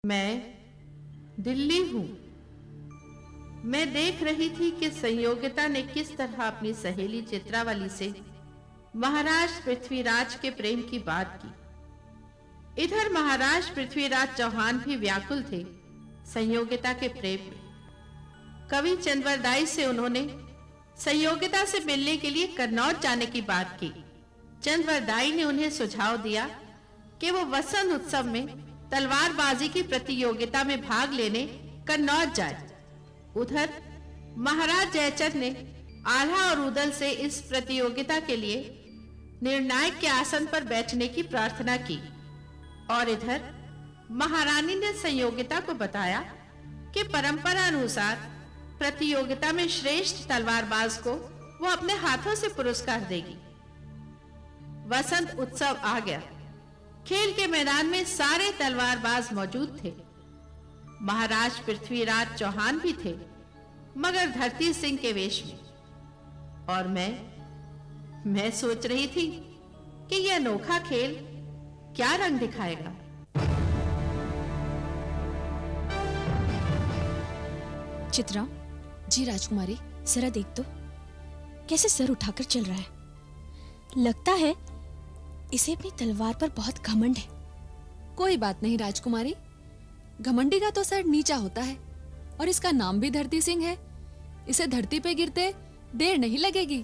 मैं दिल्ली हूं। मैं देख रही थी कि संयोगिता ने किस तरह अपनी सहेली चित्रावली से महाराज पृथ्वीराज के प्रेम की बात की। इधर महाराज पृथ्वीराज चौहान भी व्याकुल थे संयोगिता के प्रेम में। कवि चंद्रवरदाई से उन्होंने संयोगिता से मिलने के लिए कन्नौज जाने की बात की। चंद्रवरदाई ने उन्हें सुझाव दिया कि वो वसंत उत्सव में तलवारबाजी की प्रतियोगिता में भाग लेने कन्नौज जाए। उधर महाराज जयचंद ने आल्हा और उदल से इस प्रतियोगिता के लिए निर्णायक के आसन पर बैठने की प्रार्थना की और इधर महारानी ने संयोगिता को बताया कि परंपरा अनुसार प्रतियोगिता में श्रेष्ठ तलवारबाज को वो अपने हाथों से पुरस्कार देगी। वसंत उत्सव आ गया। खेल के मैदान में सारे तलवारबाज मौजूद थे। महाराज पृथ्वीराज चौहान भी थे, मगर धरती सिंह के वेश में। और मैं सोच रही थी कि यह अनोखा खेल क्या रंग दिखाएगा। चित्रा जी राजकुमारी। जरा देख तो, कैसे सर उठाकर चल रहा है। लगता है इसे अपनी तलवार पर बहुत घमंड है। कोई बात नहीं राजकुमारी, घमंडी का तो सर नीचा होता है और इसका नाम भी धरती सिंह है। इसे धरती पे गिरते देर नहीं लगेगी।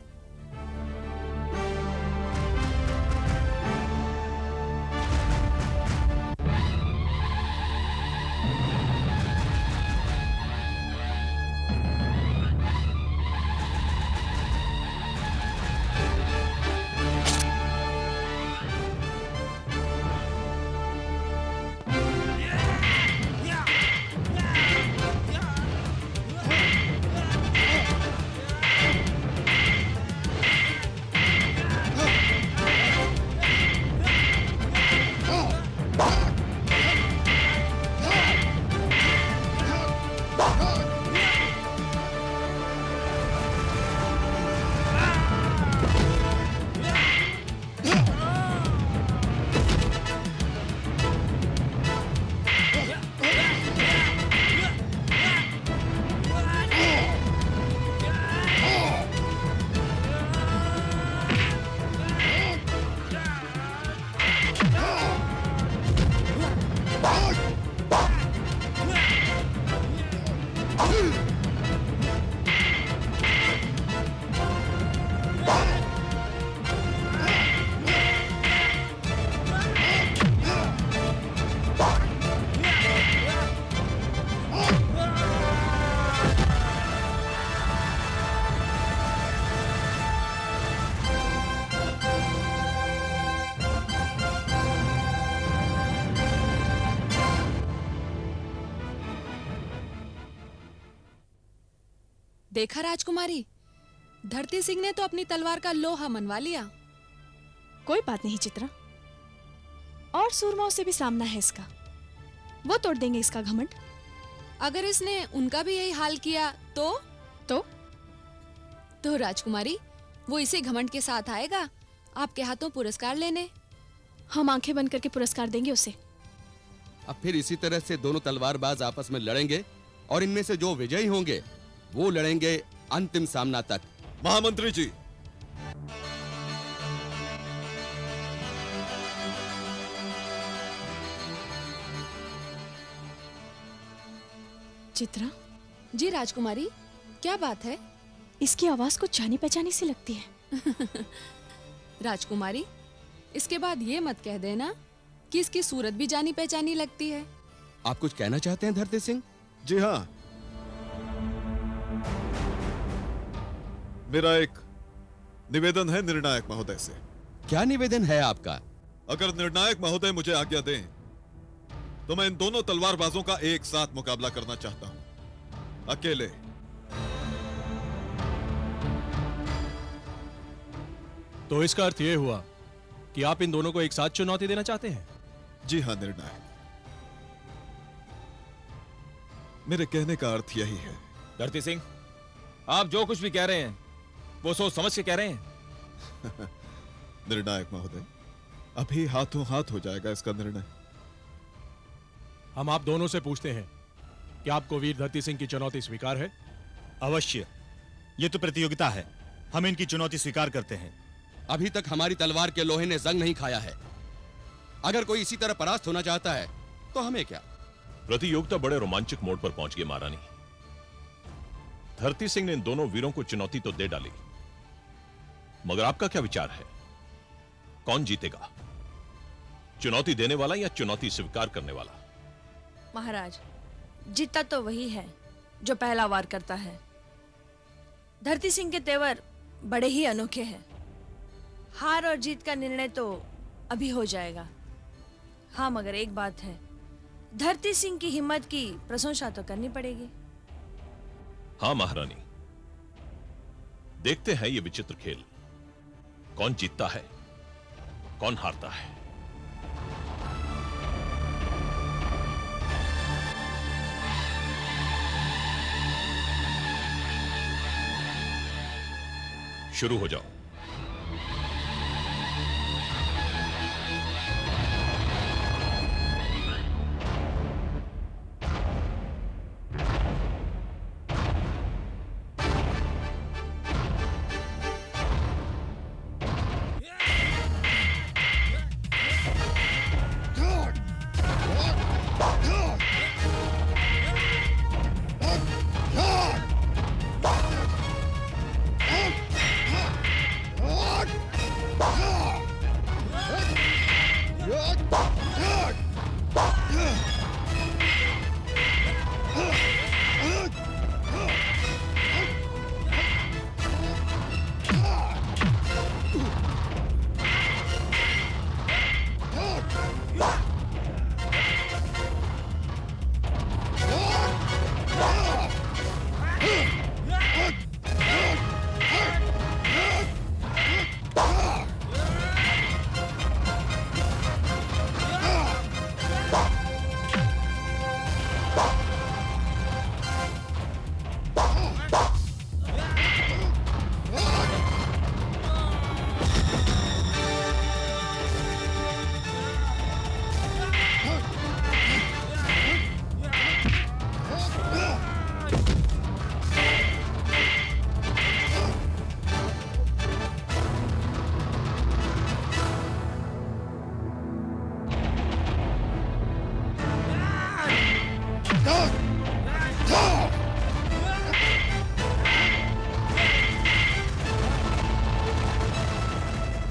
देखा राजकुमारी, धरती सिंह ने तो अपनी तलवार का लोहा मनवा लिया। कोई बात नहीं चित्रा, और सूरमाओं से भी सामना है इसका। वो तोड़ देंगे इसका घमंड। अगर इसने उनका भी यही हाल किया तो राजकुमारी, वो इसी घमंड के साथ आएगा आपके हाथों पुरस्कार लेने। हम आंखें बंद करके पुरस्कार देंगे उसे। अब फिर इसी तरह से दोनों तलवारबाज आपस में लड़ेंगे और इनमें से जो विजयी होंगे वो लड़ेंगे अंतिम सामना तक। महामंत्री जी, चित्रा। जी राजकुमारी, क्या बात है? इसकी आवाज कुछ जानी पहचानी सी लगती है। राजकुमारी, इसके बाद ये मत कह देना कि इसकी सूरत भी जानी पहचानी लगती है। आप कुछ कहना चाहते हैं धरती सिंह? जी हाँ, मेरा एक निवेदन है निर्णायक महोदय से। क्या निवेदन है आपका? अगर निर्णायक महोदय मुझे आज्ञा दें तो मैं इन दोनों तलवारबाजों का एक साथ मुकाबला करना चाहता हूं, अकेले। तो इसका अर्थ यह हुआ कि आप इन दोनों को एक साथ चुनौती देना चाहते हैं? जी हाँ निर्णायक, मेरे कहने का अर्थ यही है। धरती सिंह, आप जो कुछ भी कह रहे हैं वो सोच समझ के कह रहे हैं। निर्णायक महोदय, अभी हाथों हाथ हो जाएगा इसका निर्णय। हम आप दोनों से पूछते हैं कि आपको वीर धरती सिंह की चुनौती स्वीकार है? अवश्य। ये तो प्रतियोगिता है, हम इनकी चुनौती स्वीकार करते हैं। अभी तक हमारी तलवार के लोहे ने जंग नहीं खाया है। अगर कोई इसी तरह परास्त होना चाहता है तो हमें क्या। प्रतियोगिता बड़े रोमांचक मोड़ पर पहुंच गई महारानी। धरती सिंह ने इन दोनों वीरों को चुनौती तो दे डाली, मगर आपका क्या विचार है? कौन जीतेगा, चुनौती देने वाला या चुनौती स्वीकार करने वाला? महाराज, जीता तो वही है जो पहला वार करता है। धरती सिंह के तेवर बड़े ही अनोखे हैं। हार और जीत का निर्णय तो अभी हो जाएगा। हाँ, मगर एक बात है, धरती सिंह की हिम्मत की प्रशंसा तो करनी पड़ेगी। हां महारानी, देखते हैं ये विचित्र खेल, कौन जीतता है, कौन हारता है। शुरू हो जाओ।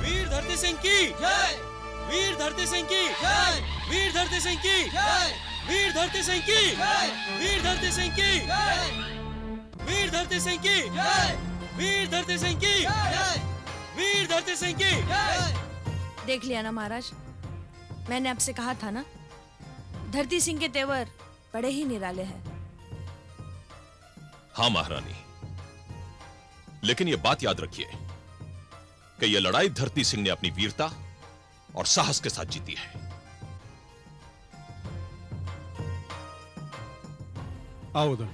वीर धरती सिंह की जय, वीर धरती सिंह की जय, वीर धरती सिंह की जय, वीर धरती सिंह की जय, वीर धरती सिंह की जय, वीर धरती सिंह की जय, वीर धरती सिंह की जय, वीर धरती सिंह की जय। देख लिया ना महाराज, मैंने आपसे कहा था ना, धरती सिंह के तेवर बड़े ही निराले हैं। हां महारानी, लेकिन यह बात याद रखिए कि यह लड़ाई धरती सिंह ने अपनी वीरता और साहस के साथ जीती है। आओ उधर।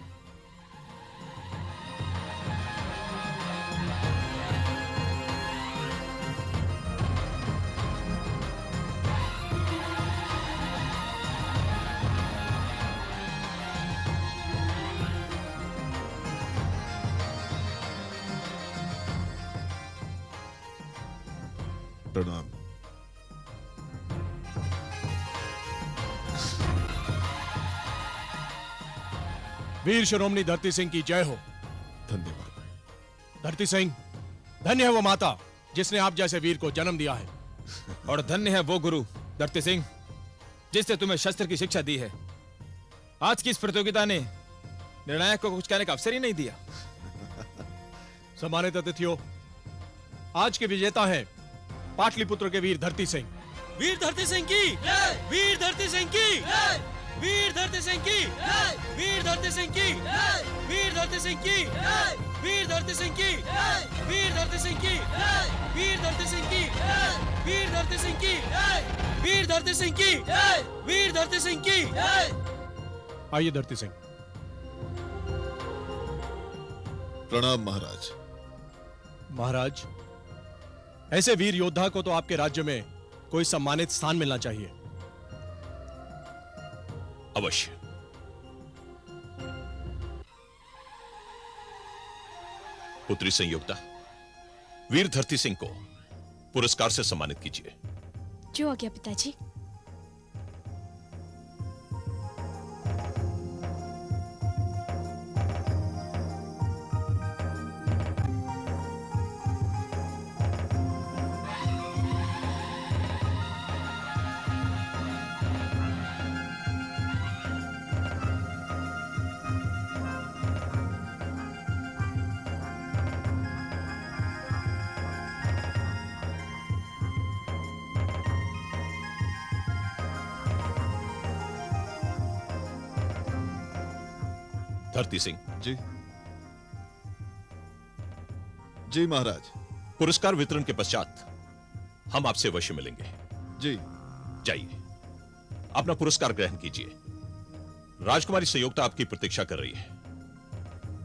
प्रणाम। वीर शिरोमणि धरती सिंह की जय हो। धन्यवाद। धरती सिंह, धन्य है वो माता जिसने आप जैसे वीर को जन्म दिया है, और धन्य है वो गुरु धरती सिंह जिसने तुम्हें शस्त्र की शिक्षा दी है। आज की इस प्रतियोगिता ने निर्णायक को कुछ कहने का अवसर ही नहीं दिया। सम्मानित अतिथियों, आज के विजेता हैं पाटलिपुत्र के वीर धरती सिंह। वीर धरती सिंह की जय, वीर धरती सिंह की जय, वीर धरती सिंह की जय, वीर धरती सिंह की जय, वीर धरती सिंह की जय, वीर धरती सिंह की जय, वीर धरती सिंह की जय, वीर धरती सिंह की जय, वीर धरती सिंह की जय, वीर धरती सिंह की जय, वीर धरती सिंह की जय। आइए धरती सिंह। प्रणाम महाराज। महाराज, ऐसे वीर योद्धा को तो आपके राज्य में कोई सम्मानित स्थान मिलना चाहिए। अवश्य। पुत्री संयुक्ता, वीर धरती सिंह को पुरस्कार से सम्मानित कीजिए। जो आ गया पिताजी। धरती सिंह, जी जी महाराज। पुरस्कार वितरण के पश्चात हम आपसे अवश्य मिलेंगे। जी जाइए, अपना पुरस्कार ग्रहण कीजिए। राजकुमारी संयुक्ता आपकी प्रतीक्षा कर रही है।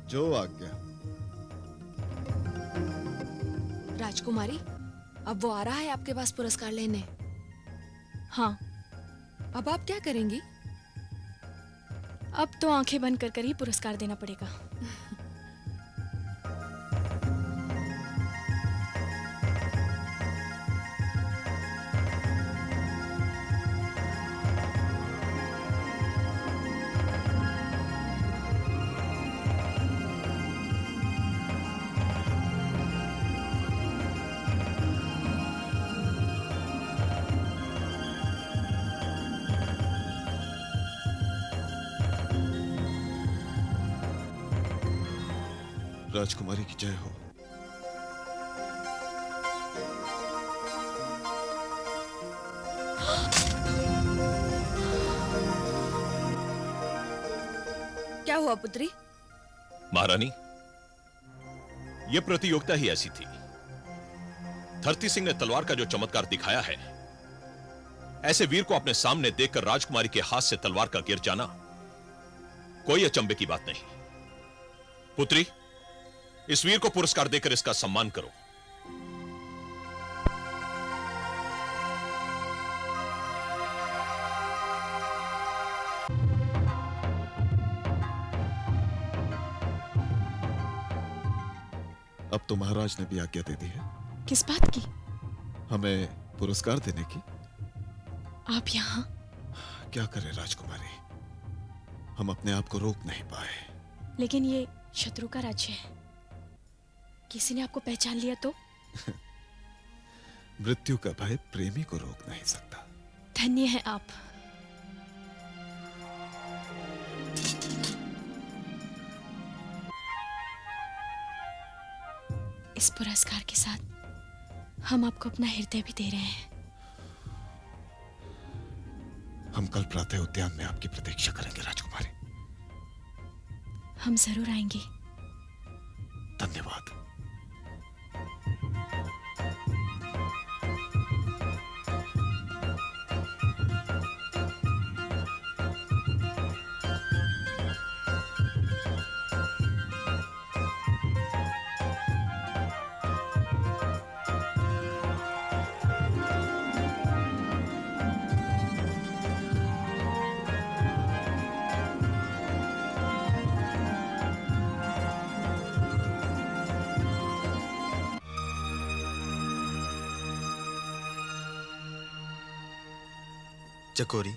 जो आज्ञा। राजकुमारी, अब वो आ रहा है आपके पास पुरस्कार लेने। हाँ, अब आप क्या करेंगी? अब तो आंखें बंद कर ही पुरस्कार देना पड़ेगा। राजकुमारी की जय हो। क्या हुआ पुत्री? महारानी, यह प्रतियोगिता ही ऐसी थी। धरती सिंह ने तलवार का जो चमत्कार दिखाया है, ऐसे वीर को अपने सामने देखकर राजकुमारी के हाथ से तलवार का गिर जाना कोई अचंभे की बात नहीं। पुत्री, इस वीर को पुरस्कार देकर इसका सम्मान करो। अब तो महाराज ने भी आज्ञा दे दी है। किस बात की? हमें पुरस्कार देने की। आप यहाँ? क्या करें राजकुमारी, हम अपने आप को रोक नहीं पाए। लेकिन ये शत्रु का राज्य है, किसी ने आपको पहचान लिया तो? मृत्यु का भय प्रेमी को रोक नहीं सकता। धन्य है आप। इस पुरस्कार के साथ हम आपको अपना हृदय भी दे रहे हैं। हम कल प्रातः उद्यान में आपकी प्रतीक्षा करेंगे राजकुमारी। हम जरूर आएंगे। धन्यवाद। चकोरी,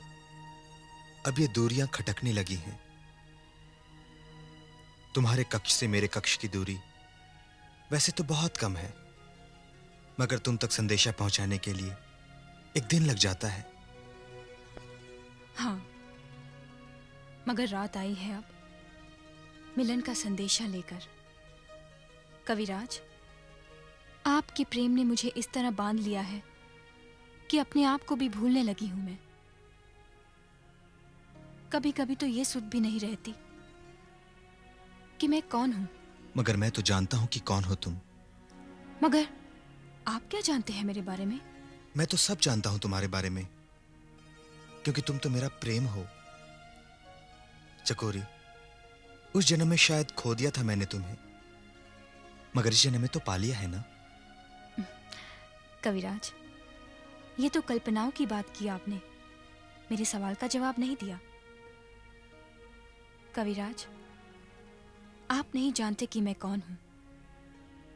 अब ये दूरियां खटकने लगी हैं। तुम्हारे कक्ष से मेरे कक्ष की दूरी वैसे तो बहुत कम है, मगर तुम तक संदेशा पहुंचाने के लिए एक दिन लग जाता है। हाँ, मगर रात आई है अब मिलन का संदेशा लेकर। कविराज, आपके प्रेम ने मुझे इस तरह बांध लिया है कि अपने आप को भी भूलने लगी हूं मैं। कभी कभी तो ये सुध भी नहीं रहती कि मैं कौन हूं। मगर मैं तो जानता हूं कि कौन हो तुम। मगर आप क्या जानते हैं मेरे बारे में? मैं तो सब जानता हूं तुम्हारे बारे में, क्योंकि तुम तो मेरा प्रेम हो। चकोरी, उस जन्म में शायद खो दिया था मैंने तुम्हें, मगर इस जन्म में तो पा लिया है ना। कविराज, ये तो कल्पनाओं की बात की आपने, मेरे सवाल का जवाब नहीं दिया। कविराज, आप नहीं जानते कि मैं कौन हूं,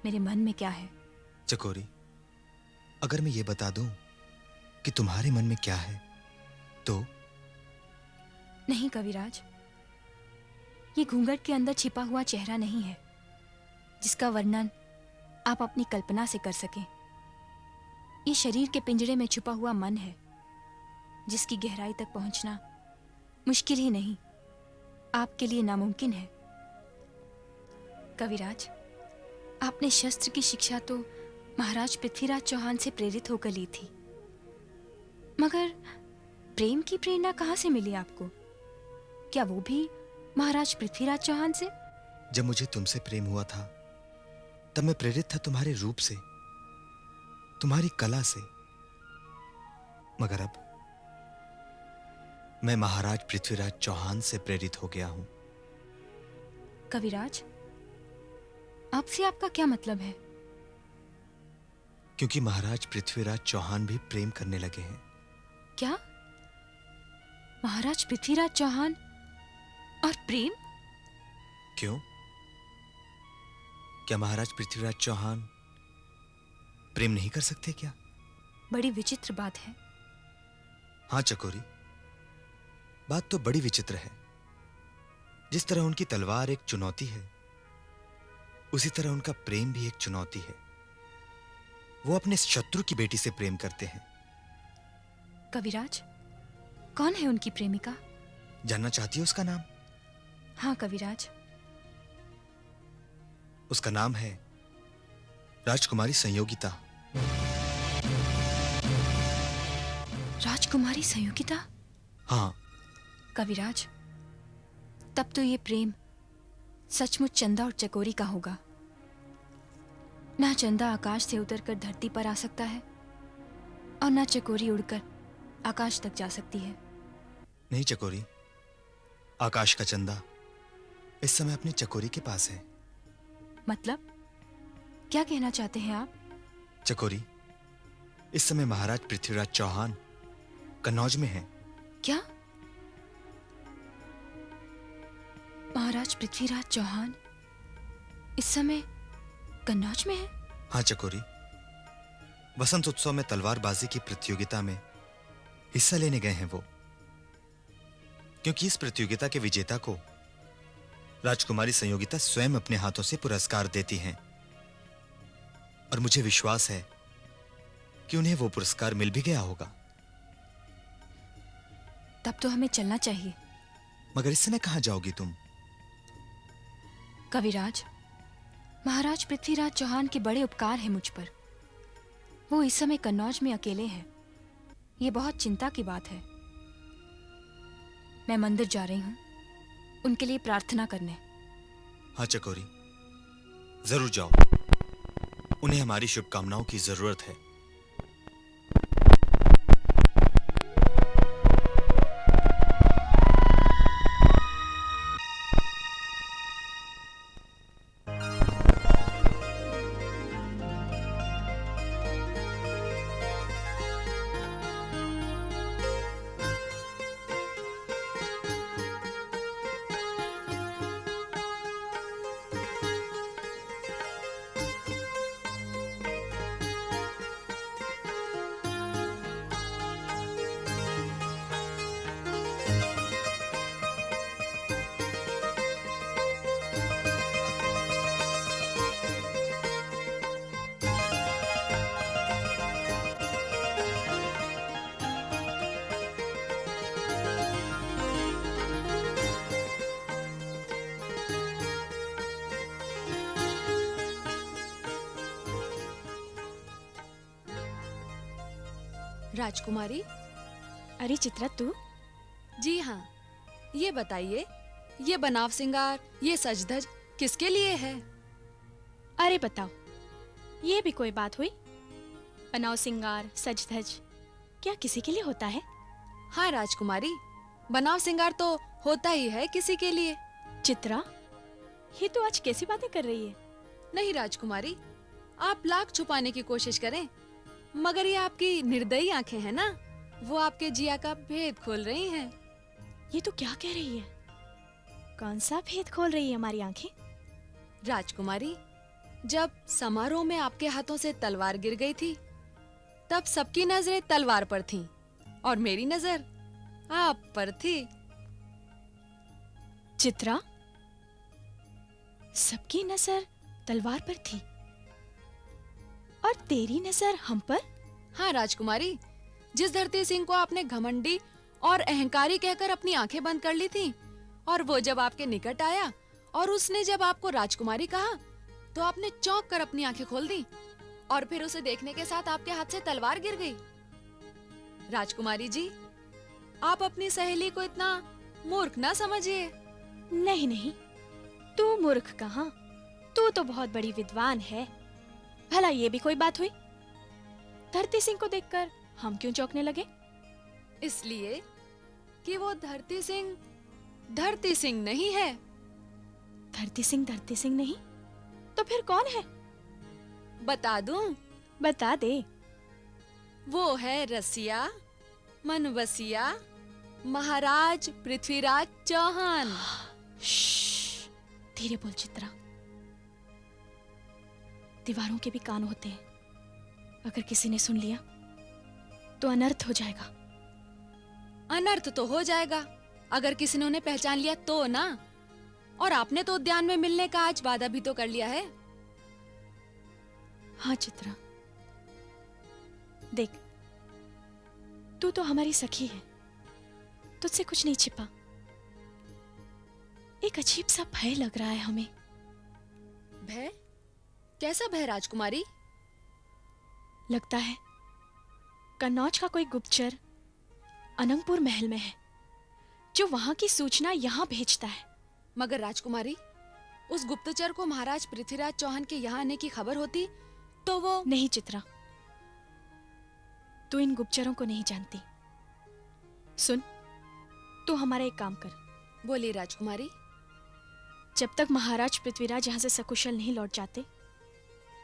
मेरे मन में क्या है। चकोरी, अगर मैं ये बता दूं कि तुम्हारे मन में क्या है तो? नहीं कविराज, ये घूंघट के अंदर छिपा हुआ चेहरा नहीं है जिसका वर्णन आप अपनी कल्पना से कर सकें। ये शरीर के पिंजरे में छुपा हुआ मन है जिसकी गहराई तक पहुंचना मुश्किल ही नहीं, आपके लिए नामुमकिन है। कविराज, आपने शस्त्र की शिक्षा तो महाराज पृथ्वीराज चौहान से प्रेरित होकर ली थी, मगर प्रेम की प्रेरणा कहां से मिली आपको? क्या वो भी महाराज पृथ्वीराज चौहान से? जब मुझे तुमसे प्रेम हुआ था तब मैं प्रेरित था तुम्हारे रूप से, तुम्हारी कला से, मगर अब मैं महाराज पृथ्वीराज चौहान से प्रेरित हो गया हूं। कविराज, आपसे आपका क्या मतलब है? क्योंकि महाराज पृथ्वीराज चौहान भी प्रेम करने लगे हैं। क्या? महाराज पृथ्वीराज चौहान और प्रेम? क्यों? क्या महाराज पृथ्वीराज चौहान प्रेम नहीं कर सकते क्या? बड़ी विचित्र बात है। हाँ चकोरी, बात तो बड़ी विचित्र है। जिस तरह उनकी तलवार एक चुनौती है, उसी तरह उनका प्रेम भी एक चुनौती है। वो अपने शत्रु की बेटी से प्रेम करते हैं। कविराज, कौन है उनकी प्रेमिका? जानना चाहती हो उसका नाम? हाँ कविराज। उसका नाम है राजकुमारी संयोगिता। राजकुमारी संयोगिता? हाँ। कविराज, तब तो ये प्रेम सचमुच चंदा और चकोरी का होगा। ना चंदा आकाश से उतरकर धरती पर आ सकता है और ना चकोरी उड़कर आकाश तक जा सकती है। नहीं चकोरी, आकाश का चंदा इस समय अपनी चकोरी के पास है। मतलब क्या कहना चाहते हैं आप? चकोरी, इस समय महाराज पृथ्वीराज चौहान कन्नौज में हैं। क्या? महाराज पृथ्वीराज चौहान इस समय कन्नौज में है? हाँ चकोरी, वसंत उत्सव में तलवारबाजी की प्रतियोगिता में हिस्सा लेने गए हैं वो। क्योंकि इस प्रतियोगिता के विजेता को राजकुमारी संयोगिता स्वयं अपने हाथों से पुरस्कार देती हैं, और मुझे विश्वास है कि उन्हें वो पुरस्कार मिल भी गया होगा। तब तो हमें चलना चाहिए। मगर इस समय कहां जाओगी तुम? कविराज, महाराज पृथ्वीराज चौहान के बड़े उपकार हैं मुझ पर। वो इस समय कन्नौज में अकेले हैं। ये बहुत चिंता की बात है। मैं मंदिर जा रही हूं उनके लिए प्रार्थना करने। हाँ चकोरी, जरूर जाओ। उन्हें हमारी शुभकामनाओं की जरूरत है। राजकुमारी। अरे चित्रा, तू? जी हाँ, ये बताइए, ये बनाव सिंगार, ये सज-धज किसके लिए है? अरे बताओ, ये भी कोई बात हुई? बनाव सिंगार, सज धज क्या किसी के लिए होता है? हाँ राजकुमारी, बनाव सिंगार तो होता ही है किसी के लिए। चित्रा, ये तो आज कैसी बातें कर रही है? नहीं राजकुमारी, आप लाख छुपाने की कोशिश करें, मगर ये आपकी निर्दयी आंखें हैं ना, वो आपके जिया का भेद खोल रही हैं। ये तो क्या कह रही है? कौन सा भेद खोल रही है हमारी आंखें? राजकुमारी, जब समारोह में आपके हाथों से तलवार गिर गई थी, तब सबकी नजरें तलवार पर थीं और मेरी नजर आप पर थी। चित्रा, सबकी नजर तलवार पर थी और तेरी नजर हम पर? हाँ राजकुमारी, जिस धरती सिंह को आपने घमंडी और अहंकारी कहकर अपनी आंखें बंद कर ली थी, और वो जब आपके निकट आया और उसने जब आपको राजकुमारी कहा, तो आपने चौंक कर अपनी आंखें खोल दी और फिर उसे देखने के साथ आपके हाथ से तलवार गिर गई। राजकुमारी जी, आप अपनी सहेली को इतना मूर्ख ना समझिए। नहीं नहीं, तू मूर्ख कहाँ, तू तो बहुत बड़ी विद्वान है। भला ये भी कोई बात हुई? धरती सिंह को देखकर हम क्यों चौंकने लगे? इसलिए कि वो धरती सिंह नहीं है। धरती सिंह नहीं तो फिर कौन है? बता दूं? बता दे। वो है रसिया मनवसिया महाराज पृथ्वीराज चौहान। श्श्श, धीरे बोल चित्रा, दीवारों के भी कान होते हैं। अगर किसी ने सुन लिया तो अनर्थ हो जाएगा। अनर्थ तो हो जाएगा अगर किसी ने उन्हें पहचान लिया तो ना। और आपने तो उद्यान में मिलने का आज वादा भी तो कर लिया है। हाँ चित्रा, देख, तू तो हमारी सखी है, तुझसे कुछ नहीं छिपा। एक अजीब सा भय लग रहा है हमें। भय? कैसा भय राजकुमारी? लगता है कन्नौज का कोई गुप्तचर अनंगपुर महल में है, जो वहां की सूचना यहां भेजता है। मगर राजकुमारी, उस गुप्तचर को महाराज पृथ्वीराज चौहान के यहाँ आने की खबर होती तो वो... नहीं चित्रा, तू इन गुप्तचरों को नहीं जानती। सुन, तू हमारा एक काम कर। बोलिए राजकुमारी। जब तक महाराज पृथ्वीराज यहाँ से सकुशल नहीं लौट जाते,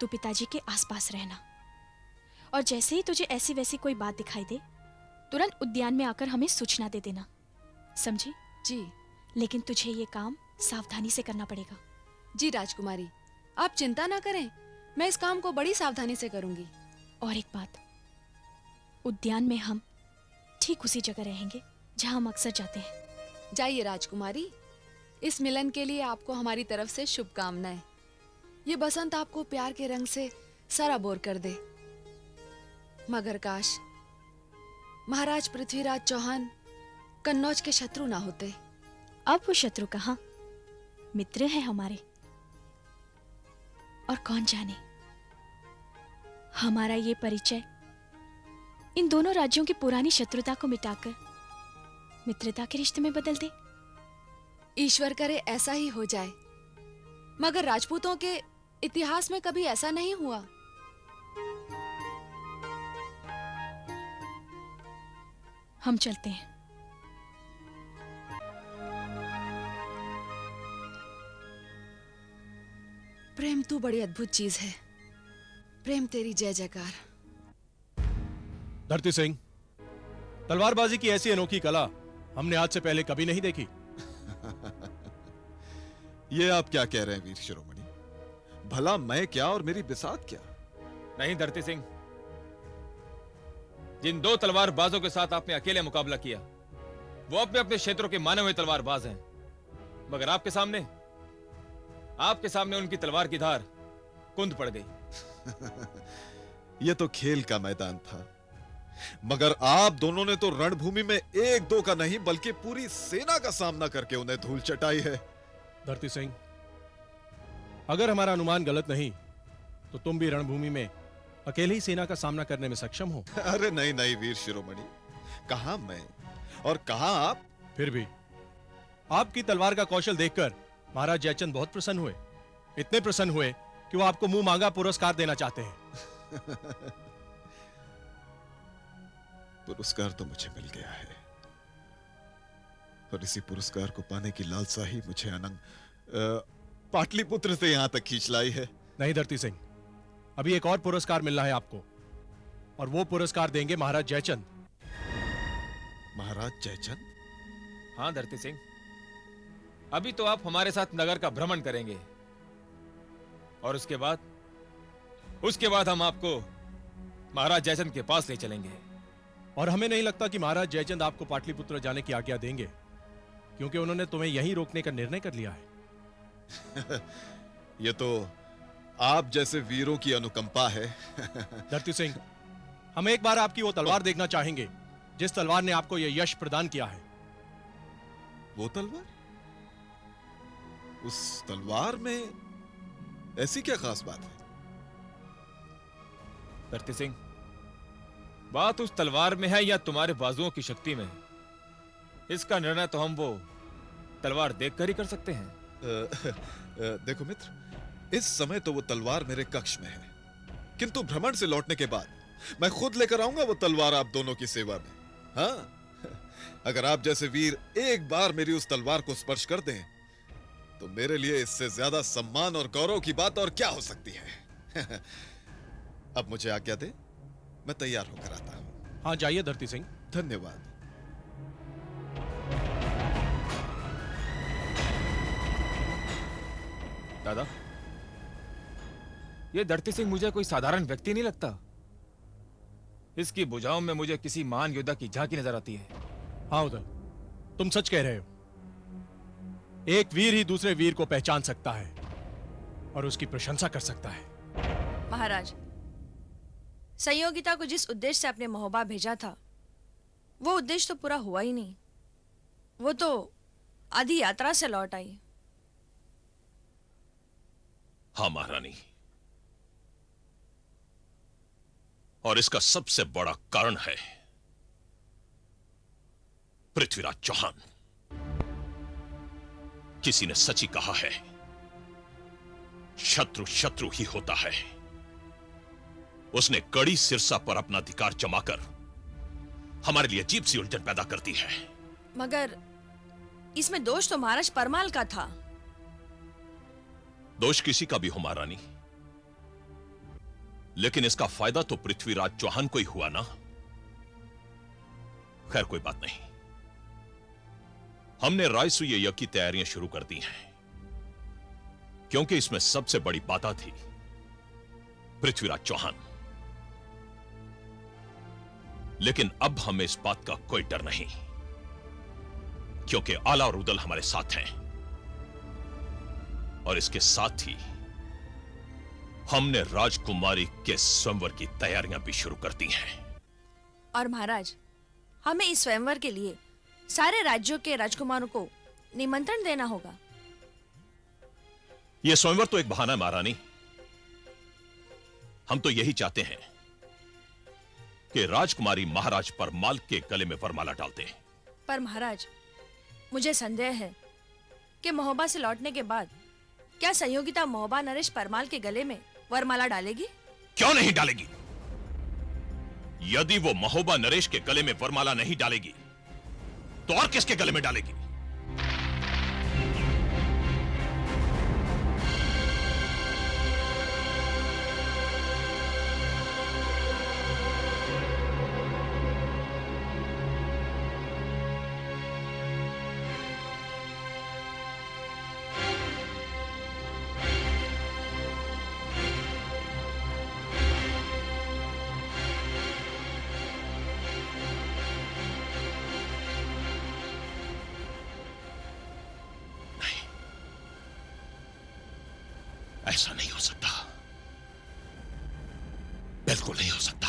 तू पिताजी के आसपास रहना। और जैसे ही तुझे ऐसी वैसी कोई बात दिखाई दे, तुरंत उद्यान में आकर हमें सूचना दे देना, समझी? जी। लेकिन तुझे ये काम सावधानी से करना पड़ेगा। जी राजकुमारी, आप चिंता ना करें, मैं इस काम को बड़ी सावधानी से करूंगी। और एक बात, उद्यान में हम ठीक उसी जगह रहेंगे जहां हम अक्सर जाते हैं। जाइए राजकुमारी, इस मिलन के लिए आपको हमारी तरफ से शुभकामनाएं। ये बसंत आपको प्यार के रंग से सराबोर कर दे। मगर काश महाराज पृथ्वीराज चौहान कन्नौज के शत्रु ना होते। अब वो शत्रु कहाँ, मित्र हैं हमारे। और कौन जाने, हमारा ये परिचय इन दोनों राज्यों की पुरानी शत्रुता को मिटाकर मित्रता के रिश्ते में बदल दे। ईश्वर करे ऐसा ही हो जाए। मगर राजपूतों के इतिहास में कभी ऐसा नहीं हुआ। हम चलते हैं। प्रेम तू बड़ी अद्भुत चीज है। प्रेम तेरी जय जयकार। धरती सिंह, तलवारबाजी की ऐसी अनोखी कला हमने आज से पहले कभी नहीं देखी। ये आप क्या कह रहे हैं वीर शिरोमणि? भला मैं क्या और मेरी बिसात क्या? नहीं धरती सिंह, जिन दो तलवारबाजों के साथ आपने अकेले मुकाबला किया, वो अपने अपने क्षेत्रों के माने हुए तलवारबाज हैं। मगर आपके सामने उनकी तलवार की धार कुंद पड़ गई। यह तो खेल का मैदान था, मगर आप दोनों ने तो रणभूमि में एक दो का नहीं बल्कि पूरी सेना का सामना करके उन्हें धूल चटाई है। धरती सिंह, अगर हमारा अनुमान गलत नहीं तो तुम भी रणभूमि में अकेले ही सेना का सामना करने में सक्षम हो। अरे नहीं नहीं वीर शिरोमणि, कहां मैं और कहां आप। फिर भी आपकी तलवार का कौशल देखकर महाराज जयचंद बहुत प्रसन्न हुए। इतने प्रसन्न हुए कि वो आपको मुंह मांगा पुरस्कार देना चाहते हैं। पुरस्कार तो मुझे मिल गया है, और इसी पुरस्कार को पाने की लालसा ही मुझे पाटलिपुत्र से यहां तक खींच लाई है। नहीं धरती सिंह, अभी एक और पुरस्कार मिलना है आपको, और वो पुरस्कार देंगे महाराज जयचंद। महाराज जयचंद? हाँ धरती सिंह, अभी तो आप हमारे साथ नगर का भ्रमण करेंगे और उसके बाद हम आपको महाराज जयचंद के पास ले चलेंगे। और हमें नहीं लगता कि महाराज जयचंद आपको पाटलिपुत्र जाने की आज्ञा देंगे, क्योंकि उन्होंने तुम्हें यहीं रोकने का निर्णय कर लिया है। ये तो आप जैसे वीरों की अनुकंपा है। धरती सिंह, हम एक बार आपकी वो तलवार देखना चाहेंगे जिस तलवार ने आपको यह यश प्रदान किया है। वो तलवार? उस तलवार में ऐसी क्या खास बात है? धरती सिंह, बात उस तलवार में है या तुम्हारे बाजुओं की शक्ति में है, इसका निर्णय तो हम वो तलवार देखकर ही कर सकते हैं। देखो मित्र, इस समय तो वो तलवार मेरे कक्ष में है, किंतु भ्रमण से लौटने के बाद मैं खुद लेकर आऊंगा वो तलवार आप दोनों की सेवा में। हाँ, अगर आप जैसे वीर एक बार मेरी उस तलवार को स्पर्श कर दें तो मेरे लिए इससे ज्यादा सम्मान और गौरव की बात और क्या हो सकती है। अब मुझे आज्ञा दे, मैं तैयार होकर आता हूं। हाँ, जाइए धरती सिंह। धन्यवाद। दादा, ये धरती सिंह मुझे कोई साधारण व्यक्ति नहीं लगता। इसकी भुजाओं में मुझे किसी महान योद्धा की झांकी नजर आती है। हाँ उदय, तुम सच कह रहे हो। एक वीर ही दूसरे वीर को पहचान सकता है और उसकी प्रशंसा कर सकता है। महाराज, संयोगिता को जिस उद्देश्य से आपने महोबा भेजा था, वो उद्देश्य तो पूरा हुआ ही नहीं। वो तो आधी यात्रा से लौट आई। हाँ महारानी, और इसका सबसे बड़ा कारण है पृथ्वीराज चौहान। किसी ने सच ही कहा है, शत्रु शत्रु ही होता है। उसने कड़ी सिरसा पर अपना अधिकार जमाकर हमारे लिए अजीब सी उलझन पैदा कर दी है। मगर इसमें दोष तो महाराज परमाल का था। दोष किसी का भी हो महारानी, लेकिन इसका फायदा तो पृथ्वीराज चौहान को ही हुआ ना। खैर कोई बात नहीं, हमने रायसूय यज्ञ की तैयारियां शुरू कर दी हैं, क्योंकि इसमें सबसे बड़ी बाधा थी पृथ्वीराज चौहान। लेकिन अब हमें इस बात का कोई डर नहीं, क्योंकि आला और उदल हमारे साथ हैं, और इसके साथ ही हमने राजकुमारी के स्वयंवर की तैयारियां भी शुरू कर दी हैं। और महाराज, हमें इस स्वयंवर के लिए सारे राज्यों के राजकुमारों को निमंत्रण देना होगा। यह स्वयंवर तो एक बहाना है महारानी। हम तो यही चाहते हैं कि राजकुमारी महाराज परमाल के गले में वरमाला डालते हैं। पर महाराज, मुझे संदेह है कि महोबा से लौटने के बाद क्या संयोगिता महोबा नरेश परमाल के गले में वरमाला डालेगी? क्यों नहीं डालेगी? यदि वो महोबा नरेश के गले में वरमाला नहीं डालेगी तो और किसके गले में डालेगी? ऐसा नहीं हो सकता, बिल्कुल नहीं हो सकता।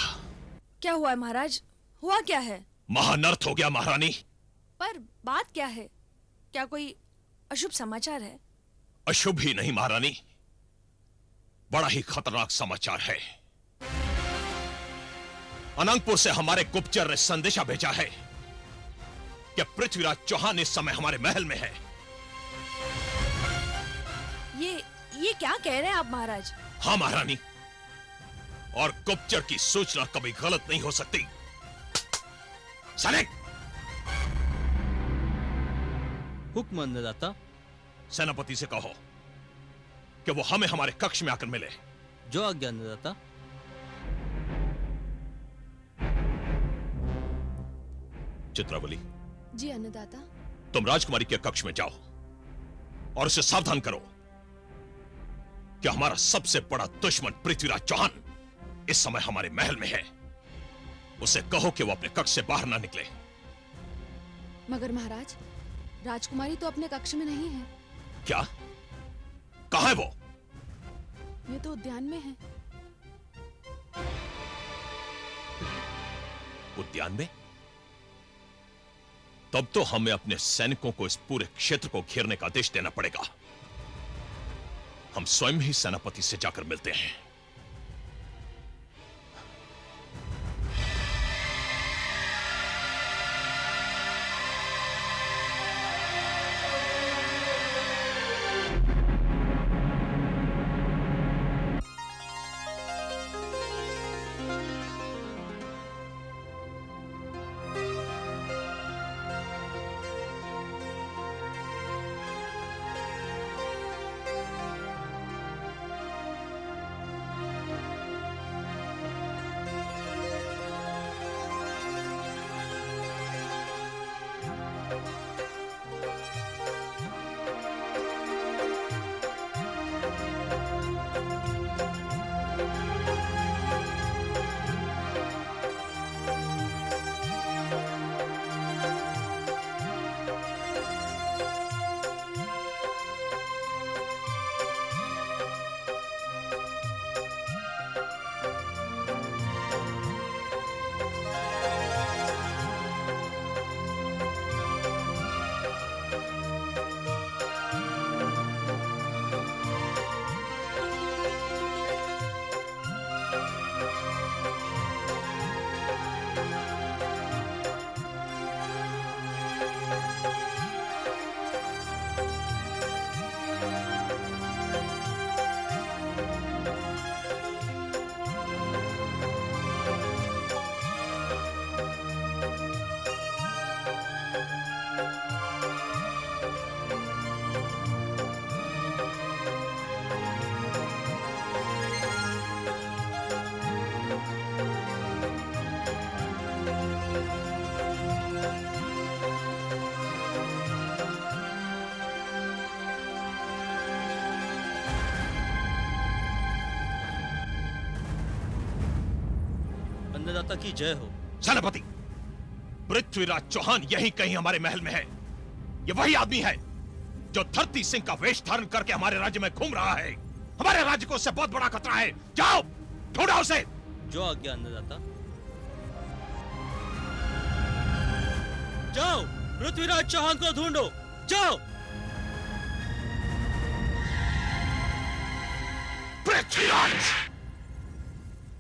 क्या हुआ है महाराज? हुआ क्या है? महानर्थ हो गया महारानी। पर बात क्या है? क्या कोई अशुभ समाचार है? अशुभ ही नहीं महारानी, बड़ा ही खतरनाक समाचार है। अनंतपुर से हमारे गुप्तचर ने संदेशा भेजा है कि पृथ्वीराज चौहान इस समय हमारे महल में है। ये क्या कह रहे हैं आप महाराज? हाँ महारानी, और गुप्तचर की सूचना कभी गलत नहीं हो सकती। सैनिक, हुक्म अन्नदाता। सेनापति से कहो कि वो हमें हमारे कक्ष में आकर मिले। जो आज्ञा अन्नदाता। चित्रावली, जी अन्नदाता। तुम राजकुमारी के कक्ष में जाओ और उसे सावधान करो कि हमारा सबसे बड़ा दुश्मन पृथ्वीराज चौहान इस समय हमारे महल में है। उसे कहो कि वो अपने कक्ष से बाहर ना निकले। मगर महाराज, राजकुमारी तो अपने कक्ष में नहीं है। क्या? कहां है वो? ये तो उद्यान में है। उद्यान में? तब तो हमें अपने सैनिकों को इस पूरे क्षेत्र को घेरने का आदेश देना पड़ेगा। हम स्वयं ही सेनापति से जाकर मिलते हैं। अन्नदाता की जय हो। सेनापति, पृथ्वीराज चौहान यहीं कहीं हमारे महल में है। ये वही आदमी है जो धरती सिंह का वेश धारण करके हमारे राज्य में घूम रहा है। हमारे राज्य को उससे बहुत बड़ा खतरा है। जाओ, ढूंढो उसे। जो आज्ञा अन्नदाता। जाओ, पृथ्वीराज चौहान को ढूंढो। जाओ। पृथ्वीराज!